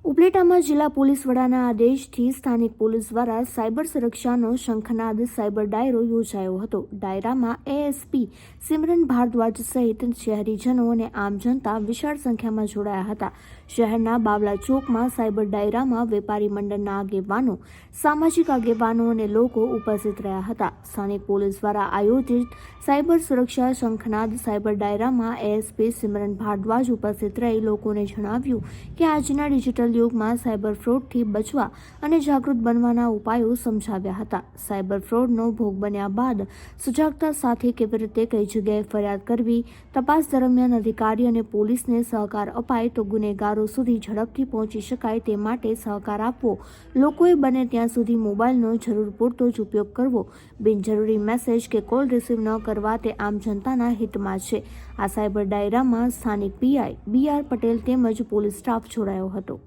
ઉપલેટામાં જિલ્લા પોલીસ વડાના આદેશથી સ્થાનિક પોલીસ દ્વારા સાયબર સુરક્ષાનો શંખનાદ સાયબર ડાયરો યોજાયો હતો. ડાયરામાં એએસપી સિમરન ભારદ્વાજ સહિત શહેરીજનો અને આમ જનતા વિશાળ સંખ્યામાં જોડાયા હતા. શહેરના બાવલા ચોકમાં સાયબર ડાયરામાં વેપારી મંડળના આગેવાનો, સામાજિક આગેવાનો અને લોકો ઉપસ્થિત રહ્યા હતા. સ્થાનિક પોલીસ દ્વારા આયોજિત સાયબર સુરક્ષા શંખનાદ સાયબર ડાયરામાં એએસપી સિમરન ભારદ્વાજ ઉપસ્થિત રહી લોકોને જણાવ્યું કે આજના ડિજિટલ યુગમાં સાયબર ફ્રોડથી બચવા અને જાગૃત બનવાના ઉપાયો સમજાવ્યા હતા. સાયબર ફ્રોડનો ભોગ બન્યા બાદ સજાગતા સાથે કેવી રીતે કઈ જગ્યાએ ફરિયાદ કરવી, તપાસ દરમિયાન અધિકારી અને પોલીસને સહકાર અપાય તો ગુનેગારો સુધી ઝડપથી પહોંચી શકાય તે માટે સહકાર આપવો, લોકોએ બને ત્યાં સુધી મોબાઈલનો જરૂર પૂરતો જ ઉપયોગ કરવો, બિનજરૂરી મેસેજ કે કોલ રિસીવ ન કરવા તે આમ જનતાના હિતમાં છે. આ સાયબર ડાયરામાં સ્થાનિક પીઆઈ બીઆર પટેલ તેમજ પોલીસ સ્ટાફ જોડાયો હતો.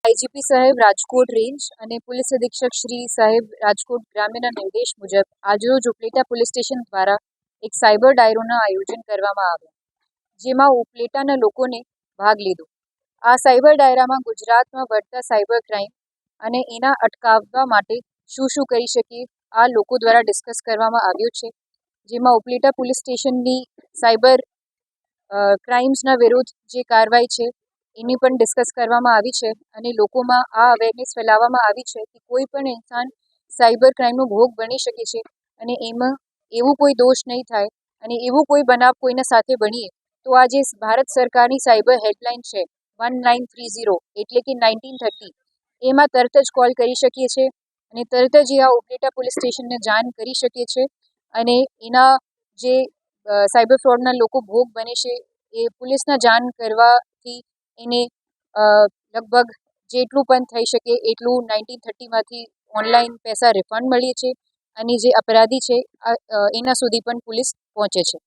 આઈજીપી સાહેબ રાજકોટ રેન્જ અને પોલીસ અધિક્ષક શ્રી સાહેબ રાજકોટ ગ્રામ્યના નિર્દેશ મુજબ આજરોજ ઉપલેટા પોલીસ સ્ટેશન દ્વારા એક સાયબર ડાયરોના આયોજન કરવામાં આવ્યા, જેમાં ઉપલેટાના લોકોને ભાગ લીધો. આ સાયબર ડાયરામાં ગુજરાતમાં વધતા સાયબર ક્રાઇમ અને એના અટકાવવા માટે શું કરી શકીએ આ લોકો દ્વારા ડિસ્કસ કરવામાં આવ્યું છે. જેમાં ઉપલેટા પોલીસ સ્ટેશનની સાયબર ક્રાઇમ્સના વિરુદ્ધ જે કાર્યવાહી છે એની પણ ડિસ્કસ કરવામાં આવી છે અને લોકોમાં આ અવેરનેસ ફેલાવવામાં આવી છે કે કોઈ પણ ઇન્સાન સાયબર ક્રાઇમનો ભોગ બની શકે છે અને એમાં એવું કોઈ દોષ નહીં થાય અને એવું કોઈ બનાવ કોઈના સાથે બનીએ તો આ જે ભારત સરકારની સાયબર હેલ્પલાઇન છે 1930 એટલે કે 1930 એમાં તરત જ કોલ કરી શકીએ છીએ અને તરત જ આ ઉપલેટા પોલીસ સ્ટેશનને જાણ કરી શકીએ છીએ અને એના જે સાયબર ફ્રોડના લોકો ભોગ બને છે એ પોલીસના જાણ કરવાથી એને લગભગ જેટલું પણ થઈ શકે એટલું 1930માંથી ઓનલાઈન પૈસા રિફંડ મળીએ છે અને જે અપરાધી છે એના સુધી પણ પોલીસ પહોંચે છે.